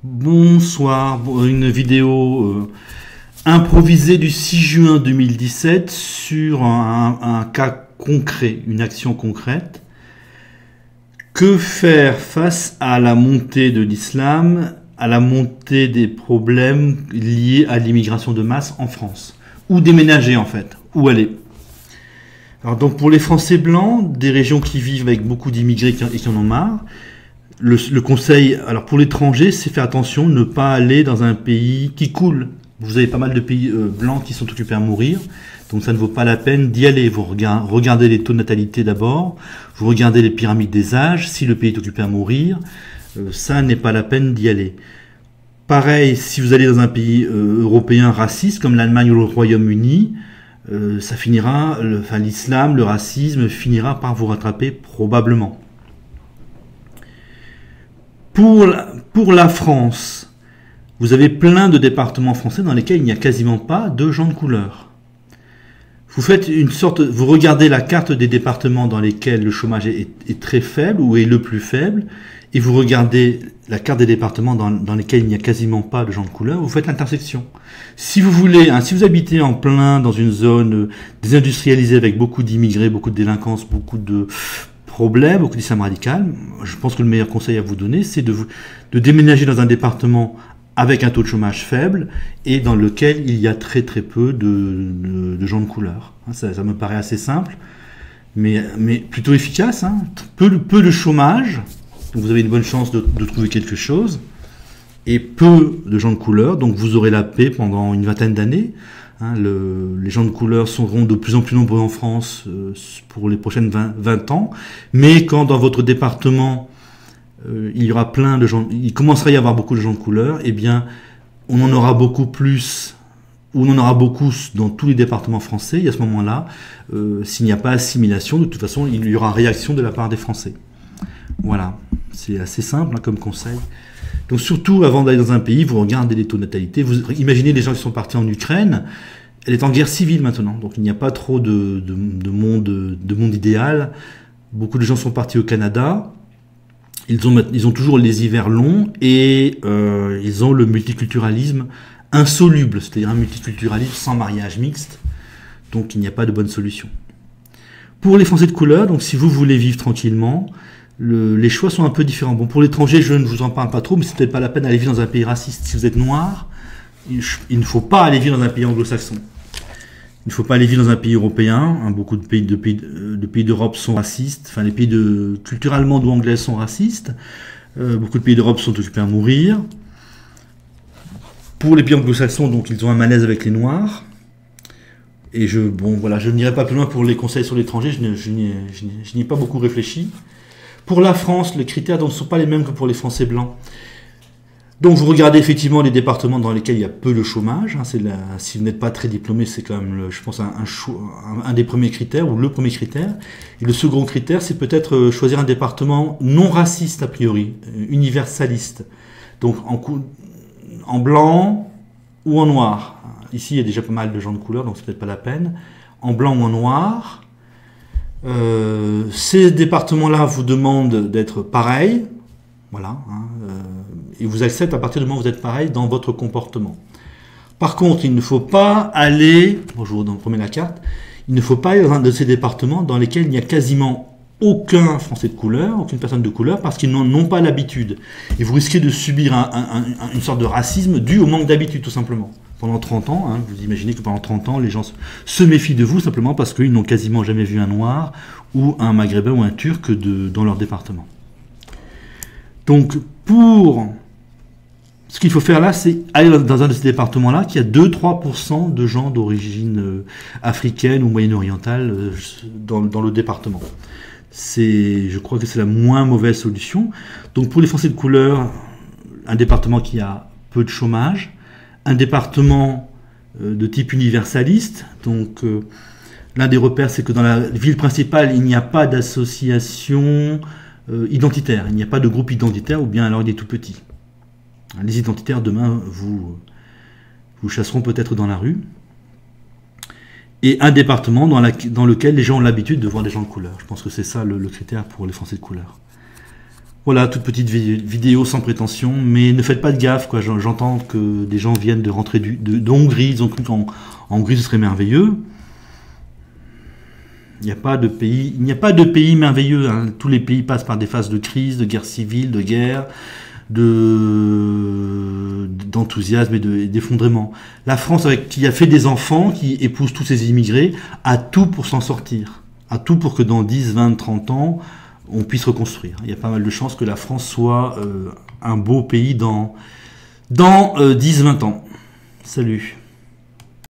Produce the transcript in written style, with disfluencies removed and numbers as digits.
Bonsoir, une vidéo improvisée du 6 juin 2017 sur un cas concret, une action concrète. Que faire face à la montée de l'islam, à la montée des problèmes liés à l'immigration de masse en France? Où déménager en fait? Où aller? Alors donc pour les Français blancs, des régions qui vivent avec beaucoup d'immigrés et qui en ont marre, le conseil, alors pour l'étranger, c'est faire attention, ne pas aller dans un pays qui coule. Vous avez pas mal de pays blancs qui sont occupés à mourir, donc ça ne vaut pas la peine d'y aller. Vous regardez les taux de natalité d'abord, vous regardez les pyramides des âges, si le pays est occupé à mourir, ça n'est pas la peine d'y aller. Pareil, si vous allez dans un pays européen raciste, comme l'Allemagne ou le Royaume-Uni, ça finira, l'islam, le racisme finira par vous rattraper probablement. Pour la France, vous avez plein de départements français dans lesquels il n'y a quasiment pas de gens de couleur. Vous faites vous regardez la carte des départements dans lesquels le chômage est très faible ou est le plus faible, et vous regardez la carte des départements dans lesquels il n'y a quasiment pas de gens de couleur, vous faites l'intersection. Si vous voulez, si vous habitez en plein dans une zone désindustrialisée avec beaucoup d'immigrés, beaucoup de délinquance, beaucoup de problème, beaucoup d'islam radical, je pense que le meilleur conseil à vous donner, c'est de déménager dans un département avec un taux de chômage faible et dans lequel il y a très très peu de gens de couleur. Ça me paraît assez simple, mais plutôt efficace. Peu de chômage, donc vous avez une bonne chance de trouver quelque chose, et peu de gens de couleur, donc vous aurez la paix pendant une vingtaine d'années. Les gens de couleur seront de plus en plus nombreux en France pour les prochaines 20 ans, mais quand dans votre département il y aura plein de gens, il commencera à y avoir beaucoup de gens de couleur, eh bien on en aura beaucoup plus, ou on en aura beaucoup dans tous les départements français, et à ce moment-là, s'il n'y a pas assimilation, de toute façon il y aura réaction de la part des Français. Voilà, c'est assez simple comme conseil. Donc surtout, avant d'aller dans un pays, vous regardez les taux de natalité. Vous imaginez les gens qui sont partis en Ukraine. Elle est en guerre civile maintenant, donc il n'y a pas trop de monde idéal. Beaucoup de gens sont partis au Canada. Ils ont toujours les hivers longs et ils ont le multiculturalisme insoluble, c'est-à-dire un multiculturalisme sans mariage mixte. Donc il n'y a pas de bonne solution. Pour les Français de couleur, donc si vous voulez vivre tranquillement, les choix sont un peu différents. Bon, pour l'étranger, je ne vous en parle pas trop, mais c'est peut-être pas la peine d'aller vivre dans un pays raciste. Si vous êtes noir, il ne faut pas aller vivre dans un pays anglo-saxon. Il ne faut pas aller vivre dans un pays européen. Beaucoup de pays d'Europe sont racistes. Enfin, les pays culture allemande ou anglaise sont racistes. Beaucoup de pays d'Europe sont occupés à mourir. Pour les pays anglo-saxons, donc, ils ont un malaise avec les noirs. Et je n'irai pas plus loin pour les conseils sur l'étranger. Je n'y ai pas beaucoup réfléchi. Pour la France, les critères ne sont pas les mêmes que pour les Français blancs. Donc vous regardez effectivement les départements dans lesquels il y a peu de chômage. Si vous n'êtes pas très diplômé, c'est quand même, je pense, un des premiers critères, ou le premier critère. Et le second critère, c'est peut-être choisir un département non raciste a priori, universaliste. Donc en blanc ou en noir. Ici, il y a déjà pas mal de gens de couleur, donc c'est peut-être pas la peine. En blanc ou en noir. Ces départements-là vous demandent d'être pareil, voilà, et vous acceptent à partir du moment où vous êtes pareil dans votre comportement. Par contre, il ne faut pas aller, bonjour, donc remets la carte, il ne faut pas aller dans un de ces départements dans lesquels il n'y a quasiment aucun Français de couleur, aucune personne de couleur, parce qu'ils n'en ont pas l'habitude. Et vous risquez de subir une sorte de racisme dû au manque d'habitude, tout simplement. Pendant 30 ans, vous imaginez que pendant 30 ans, les gens se méfient de vous simplement parce qu'ils n'ont quasiment jamais vu un noir ou un maghrébin ou un turc dans leur département. Donc, ce qu'il faut faire là, c'est aller dans un de ces départements-là qui a 2-3% de gens d'origine africaine ou moyen-orientale dans le département. Je crois que c'est la moins mauvaise solution. Donc, pour les Français de couleur, un département qui a peu de chômage, un département de type universaliste. Donc, l'un des repères, c'est que dans la ville principale, il n'y a pas d'association identitaire. Il n'y a pas de groupe identitaire, ou bien alors il est tout petit. Les identitaires, demain, vous chasseront peut-être dans la rue. Et un département dans lequel les gens ont l'habitude de voir des gens de couleur. Je pense que c'est ça le critère pour les Français de couleur. Voilà, toute petite vidéo sans prétention, mais ne faites pas de gaffe, quoi. J'entends que des gens viennent de rentrer de Hongrie, ils ont cru qu'en Hongrie ce serait merveilleux. Il n'y a pas de pays merveilleux, hein. Tous les pays passent par des phases de crise, de guerre civile, de guerre, d'enthousiasme et d'effondrement. La France, qui a fait des enfants, qui épouse tous ces immigrés, a tout pour s'en sortir. A tout pour que dans 10, 20, 30 ans, on puisse reconstruire. Il y a pas mal de chances que la France soit un beau pays dans 10, 20 ans. Salut.